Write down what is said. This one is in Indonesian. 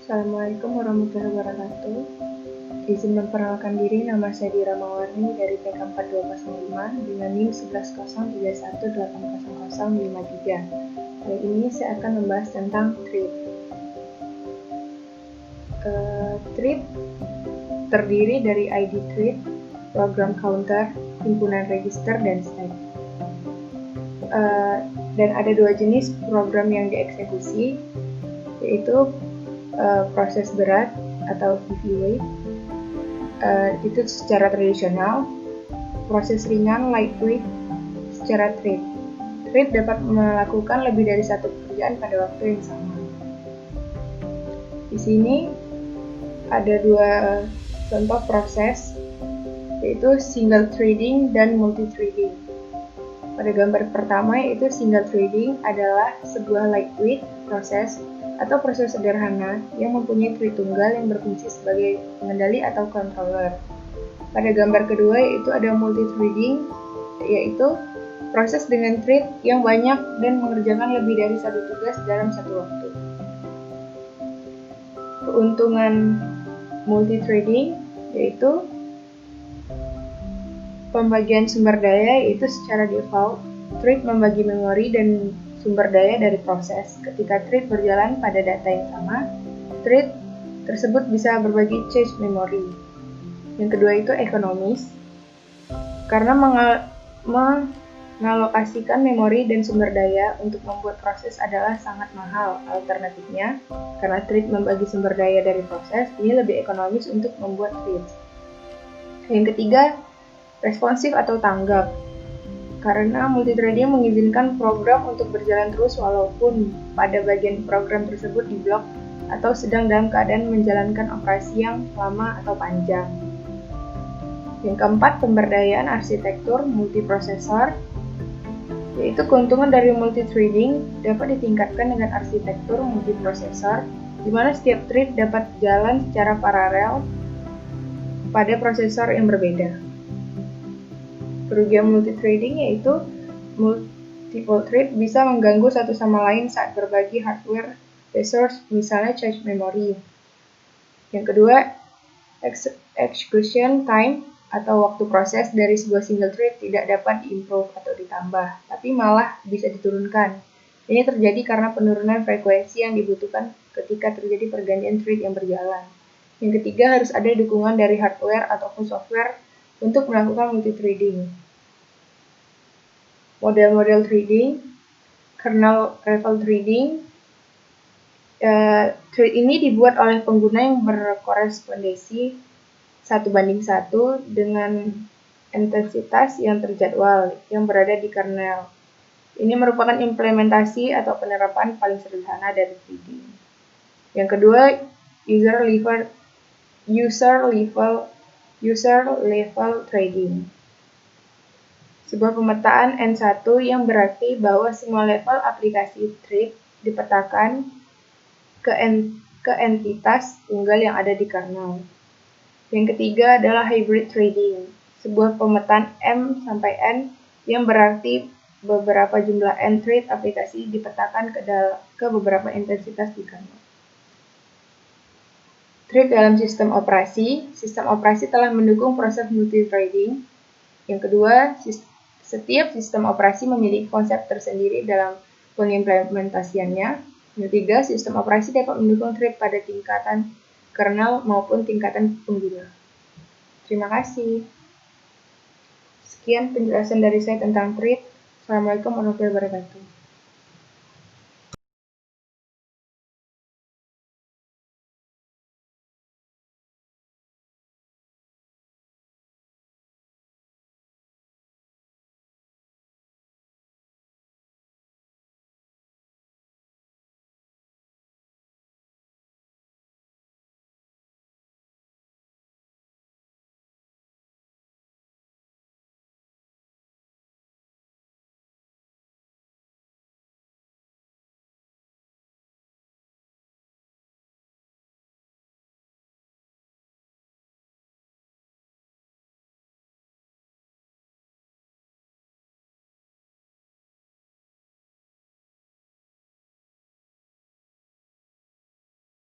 Assalamualaikum warahmatullahi wabarakatuh. Izin memperkenalkan diri, nama saya Dira Mawarni dari PK 4205 dengan NIM 1103180053. Kali ini saya akan membahas tentang thread. Thread terdiri dari ID thread, program counter, himpunan register, dan stack. Dan ada dua jenis program yang dieksekusi, yaitu proses berat atau heavyweight, itu secara tradisional, proses ringan lightweight secara thread. Thread dapat melakukan lebih dari satu pekerjaan pada waktu yang sama. Di sini ada dua contoh proses, yaitu single threading dan multi threading. Pada gambar pertama, yaitu single threading adalah sebuah lightweight proses atau proses sederhana yang mempunyai thread tunggal yang berfungsi sebagai pengendali atau controller. Pada gambar kedua, yaitu ada multi-threading, yaitu proses dengan thread yang banyak dan mengerjakan lebih dari satu tugas dalam satu waktu. Keuntungan multi-threading yaitu pembagian sumber daya, yaitu secara default, thread membagi memori dan sumber daya dari proses. Ketika thread berjalan pada data yang sama, thread tersebut bisa berbagi cache memori. Yang kedua itu ekonomis, karena mengalokasikan memori dan sumber daya untuk membuat proses adalah sangat mahal. Alternatifnya, karena thread membagi sumber daya dari proses, ini lebih ekonomis untuk membuat thread. Yang ketiga, responsif atau tanggap, karena multithreading mengizinkan program untuk berjalan terus walaupun pada bagian program tersebut diblok atau sedang dalam keadaan menjalankan operasi yang lama atau panjang. Yang keempat, pemberdayaan arsitektur multiprosesor, yaitu keuntungan dari multithreading dapat ditingkatkan dengan arsitektur multiprosesor, di mana setiap thread dapat jalan secara paralel pada prosesor yang berbeda. Kerugian multithreading yaitu multiple thread bisa mengganggu satu sama lain saat berbagi hardware resource, misalnya cache memory. Yang kedua, execution time atau waktu proses dari sebuah single thread tidak dapat diimprove atau ditambah, tapi malah bisa diturunkan. Ini terjadi karena penurunan frekuensi yang dibutuhkan ketika terjadi pergantian thread yang berjalan. Yang ketiga, harus ada dukungan dari hardware ataupun software untuk melakukan multithreading. Model-model threading, kernel level threading. Thread ini dibuat oleh pengguna yang berkorespondensi 1:1 dengan intensitas yang terjadwal yang berada di kernel. Ini merupakan implementasi atau penerapan paling sederhana dari threading. Yang kedua, user level threading. Sebuah pemetaan N1 yang berarti bahwa semua level aplikasi thread dipetakan ke entitas tunggal yang ada di kernel. Yang ketiga adalah hybrid threading, sebuah pemetaan M sampai N yang berarti beberapa jumlah N thread aplikasi dipetakan ke beberapa intensitas di kernel. Thread dalam sistem operasi telah mendukung proses multithreading. Yang kedua, setiap sistem operasi memiliki konsep tersendiri dalam pengimplementasiannya. Yang ketiga, sistem operasi dapat mendukung thread pada tingkatan kernel maupun tingkatan pengguna. Terima kasih. Sekian penjelasan dari saya tentang thread. Assalamualaikum warahmatullahi wabarakatuh.